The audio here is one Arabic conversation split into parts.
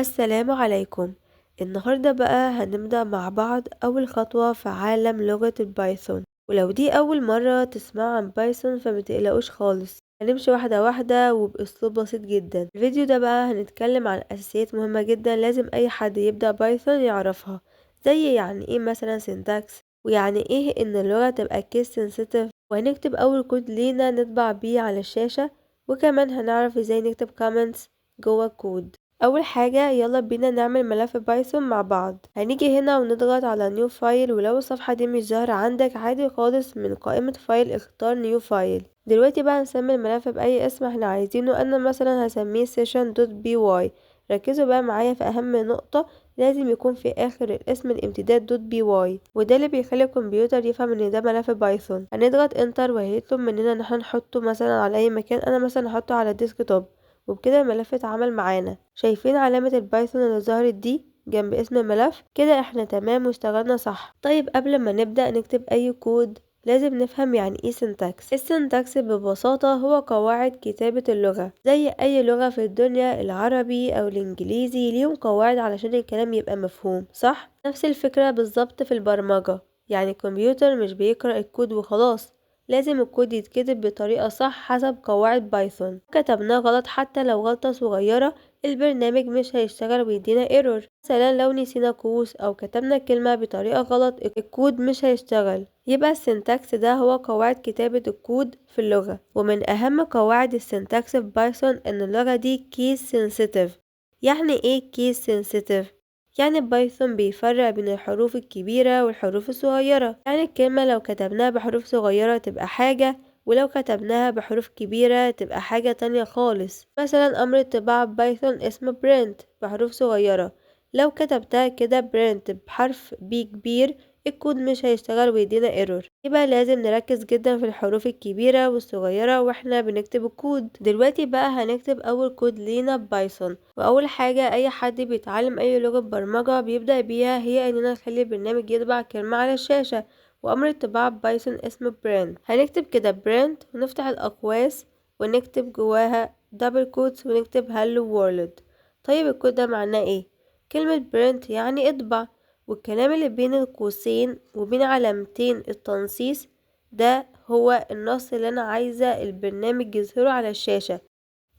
السلام عليكم. النهاردة بقى هنبدأ مع بعض أول خطوة في عالم لغة البايثون، ولو دي أول مرة تسمعوا عن بايثون فمتقلقوش خالص. هنمشي واحدة واحدة وبأسلوب بسيط جدا. الفيديو ده بقى هنتكلم عن أساسيات مهمة جدا لازم أي حد يبدأ بايثون يعرفها، زي يعني ايه مثلا syntax، ويعني ايه ان اللغة تبقى case sensitive، وهنكتب أول كود لينا نطبع بيه على الشاشة، وكمان هنعرف ازاي نكتب comments جوه الكود. اول حاجة يلا بينا نعمل ملف بايثون مع بعض. هنيجي هنا ونضغط على نيو فايل، ولو الصفحة دي مش ظاهرة عندك عادي خالص من قائمة فايل اختار نيو فايل. دلوقتي بقى هنسمي الملف بأي اسم احنا عايزينه. انا مثلا هسميه session.py. ركزوا بقى معايا في اهم نقطة، لازم يكون في اخر الاسم الامتداد .py، وده اللي بيخلي الكمبيوتر يفهم ان ده ملف بايثون. هنضغط انتر وهيطلب مننا ان احنا نحطه مثلا على اي مكان. انا مثلا هحطه على الديسكتوب، وبكده الملف اتعمل معانا. شايفين علامة البايثون اللي ظهرت دي جنب اسم الملف؟ كده احنا تمام واشتغلنا صح. طيب قبل ما نبدأ نكتب اي كود لازم نفهم يعني ايه سنتكس. السنتكس ببساطة هو قواعد كتابة اللغة. زي اي لغة في الدنيا، العربي او الانجليزي ليهم قواعد علشان الكلام يبقى مفهوم، صح؟ نفس الفكرة بالظبط في البرمجة. يعني الكمبيوتر مش بيقرأ الكود وخلاص، لازم الكود يتكتب بطريقة صح حسب قواعد بايثون. كتبناه غلط حتى لو غلطة صغيرة البرنامج مش هيشتغل ويدينا ايرور. مثلا لو نسينا قوس او كتبنا كلمة بطريقة غلط الكود مش هيشتغل. يبقى السنتكس ده هو قواعد كتابة الكود في اللغة. ومن اهم قواعد السنتكس في بايثون ان اللغة دي كيس سنسيتيف. يعني ايه كيس سنسيتيف؟ يعني بايثون بيفرق بين الحروف الكبيرة والحروف الصغيرة. يعني الكلمة لو كتبناها بحروف صغيرة تبقى حاجة، ولو كتبناها بحروف كبيرة تبقى حاجة تانية خالص. مثلا أمر الطباعة بايثون اسمه print بحروف صغيرة، لو كتبتها كده print بحرف بي كبير الكود مش هيشتغل ويدينا ايرور. يبقى لازم نركز جدا في الحروف الكبيرة والصغيرة واحنا بنكتب الكود. دلوقتي بقى هنكتب أول كود لينا بايثون. وأول حاجة أي حد بيتعلم أي لغة برمجة بيبدأ بيها هي إننا نخلي البرنامج يطبع كلمة على الشاشة، وأمر الطباعة بايثون اسمه print. هنكتب كده print ونفتح الأقواس ونكتب جواها دبل كوتس ونكتب hello world. طيب الكود ده معناه ايه؟ كلمة print يعني اطبع، والكلام اللي بين القوسين وبين علامتين التنصيص ده هو النص اللي أنا عايزة البرنامج يظهره على الشاشة.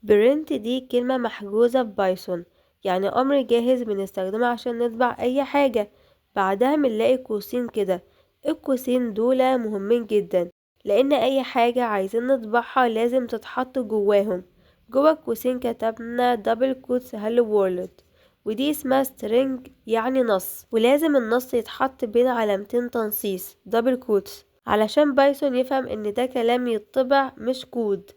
print دي كلمة محجوزة في بايثون، يعني أمر جاهز بنستخدمه عشان نطبع أي حاجة. بعدها بنلاقي قوسين كده. القوسين دول مهمين جدا، لأن أي حاجة عايزين نطبعها لازم تتحط جواهم. جوا القوسين كتبنا دبل كوتس hello world، ودي اسمها string يعني نص، ولازم النص يتحط بين علامتين تنصيص دبل كوتس علشان بايثون يفهم ان ده كلام يتطبع مش كود.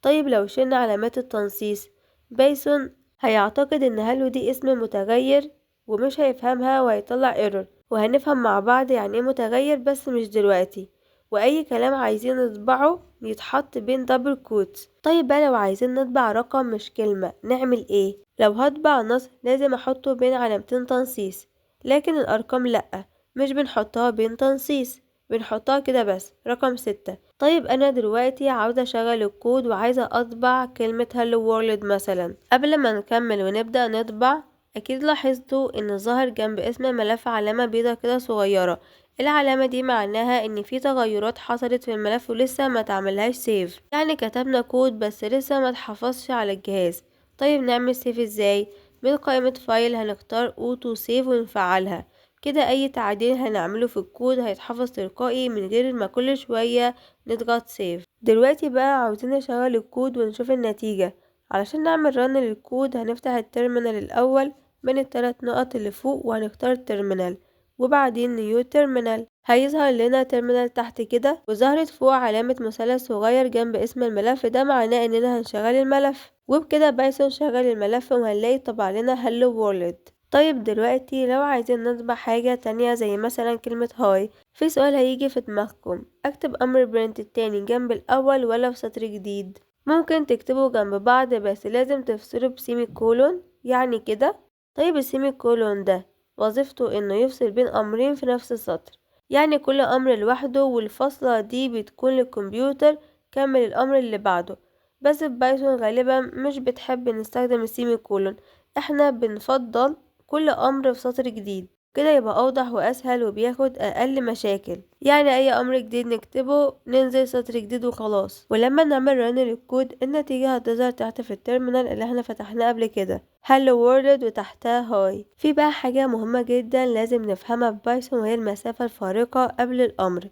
طيب لو شلنا علامات التنصيص بايثون هيعتقد ان هالو دي اسم متغير ومش هيفهمها وهيطلع ايرور. وهنفهم مع بعض يعني ايه متغير بس مش دلوقتي. واي كلام عايزين نطبعه يتحط بين دبل كوتس. طيب بقى لو عايزين نطبع رقم مش كلمة نعمل ايه؟ لو هطبع نص لازم احطه بين علامتين تنصيص، لكن الارقام لأ، مش بنحطها بين تنصيص، بنحطها كده بس رقم 6. طيب انا دلوقتي عاوزة اشغل الكود وعايزة اطبع كلمة hello world مثلا. قبل ما نكمل ونبدأ نطبع اكيد لاحظتوا ان ظهر جنب اسم الملف علامة بيضة كده صغيرة. العلامة دي معناها ان في تغيرات حصلت في الملف ولسه ما تعملهاش سيف، يعني كتبنا كود بس لسه ما اتحفظش على الجهاز. طيب نعمل سيف ازاي؟ من قائمة فايل هنختار اوتو سيف ونفعلها. كده اي تعديل هنعمله في الكود هيتحفظ تلقائي من غير ما كل شوية نضغط سيف. دلوقتي بقى عاوزين نشغل الكود ونشوف النتيجة. علشان نعمل رن للكود هنفتح التيرمينال الاول من الثلاث نقط اللي فوق وهنختار تيرمينال وبعدين نيو تيرمينال. هيظهر لنا تيرمينال تحت كده وظهرت فوق علامة مثلث صغير جنب اسم الملف، ده معناه اننا هنشغل الملف. وبكده بايثون شغل الملف وهنلاقي طبع لنا hello world. طيب دلوقتي لو عايزين نطبع حاجة تانية زي مثلا كلمة هاي، في سؤال هيجي في دماغكم، اكتب امر برنت التاني جنب الاول ولا في سطر جديد؟ ممكن تكتبوا جنب بعض بس لازم تفصلوا بسيمي كولون يعني كده. طيب السيمي كولون ده وظيفته انه يفصل بين امرين في نفس السطر، يعني كل امر لوحده والفاصلة دي بتكون للكمبيوتر كمل الامر اللي بعده. بس في بايثون غالبا مش بتحب نستخدم السيمي كولون احنا بنفضل كل امر في سطر جديد، كده يبقى اوضح واسهل وبياخد اقل مشاكل. يعني اي امر جديد نكتبه ننزل سطر جديد وخلاص، ولما نعمل رن للكود النتيجة هتظهر تحت في التيرمينال اللي احنا فتحناه قبل كده hello world وتحتها هاي. في بقى حاجة مهمة جدا لازم نفهمها في بايثون، وهي المسافة الفارقة قبل الامر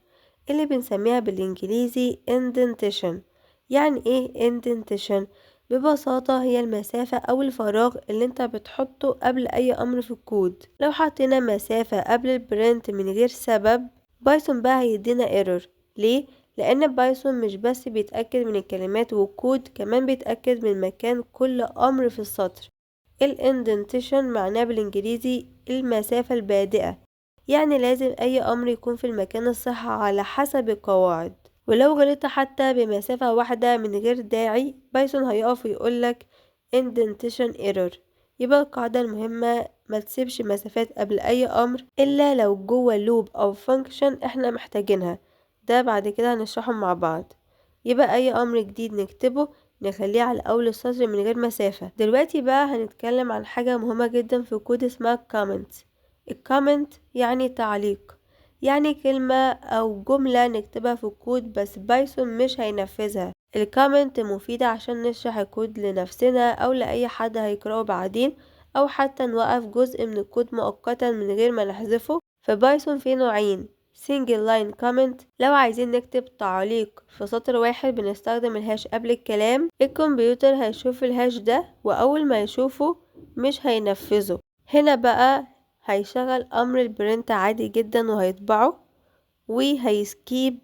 اللي بنسميها بالانجليزي indentation. يعني ايه indentation؟ ببساطة هي المسافة أو الفراغ اللي انت بتحطه قبل أي أمر في الكود. لو حطينا مسافة قبل البرنت من غير سبب، بايثون بقى هيدينا ايرور. ليه؟ لأن بايثون مش بس بيتأكد من الكلمات والكود، كمان بيتأكد من مكان كل أمر في السطر. الاندنتيشن معناه بالإنجليزي المسافة البادئة، يعني لازم أي أمر يكون في المكان الصح على حسب القواعد. ولو غلطت حتى بمسافة واحدة من غير داعي، بايثون هيقف ويقولك indentation error. يبقى القاعدة المهمة ما تسيبش مسافات قبل أي أمر إلا لو جوه لوب أو فانكشن احنا محتاجينها، ده بعد كده هنشرحهم مع بعض. يبقى أي أمر جديد نكتبه نخليه على أول السطر من غير مسافة. دلوقتي بقى هنتكلم عن حاجة مهمة جدا في كود اسمها comment. الكومنت يعني تعليق، يعني كلمة أو جملة نكتبها في الكود بس بايثون مش هينفذها. الكومنت مفيدة عشان نشرح الكود لنفسنا أو لأي حد هيقرأه بعدين، أو حتى نوقف جزء من الكود مؤقتا من غير ما نحذفه. في بايثون في نوعين: single line comment، لو عايزين نكتب تعليق في سطر واحد بنستخدم الهاش قبل الكلام. الكمبيوتر هيشوف الهاش ده وأول ما يشوفه مش هينفذه، هنا بقى هيشغل امر البرنت عادي جدا وهيطبعه وهيسكيب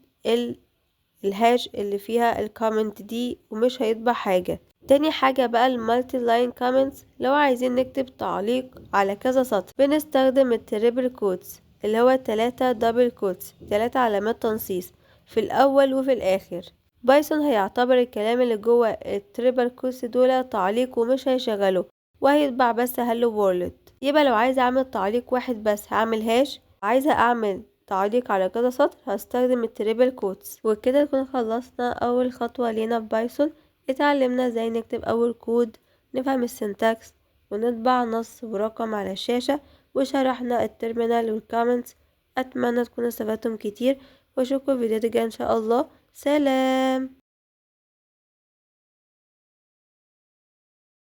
الهاش اللي فيها الكومنت دي ومش هيطبع حاجة. تاني حاجة بقى المالتي لاين كومنتس، لو عايزين نكتب تعليق على كذا سطر بنستخدم التريبل كوتس، اللي هو 3 دبل كوتس، 3 علامات تنصيص في الاول وفي الاخر. بايثون هيعتبر الكلام اللي جوه التريبل كوتس دول تعليق ومش هيشغله، وهيطبع بس هالو وورلد. يبقى لو عايزة اعمل تعليق واحد بس هعمل هاش، عايزة اعمل تعليق على كذا سطر هستخدم التريبل كوتس. وكده نكون خلصنا اول خطوة لينا في بايثون. اتعلمنا ازاي نكتب اول كود، نفهم السنتكس، ونطبع نص ورقم على الشاشة، وشرحنا التيرمينال والكومنتس. اتمنى تكونوا استفدتم كتير، واشوفكم في فيديوهات جاية ان شاء الله. سلام.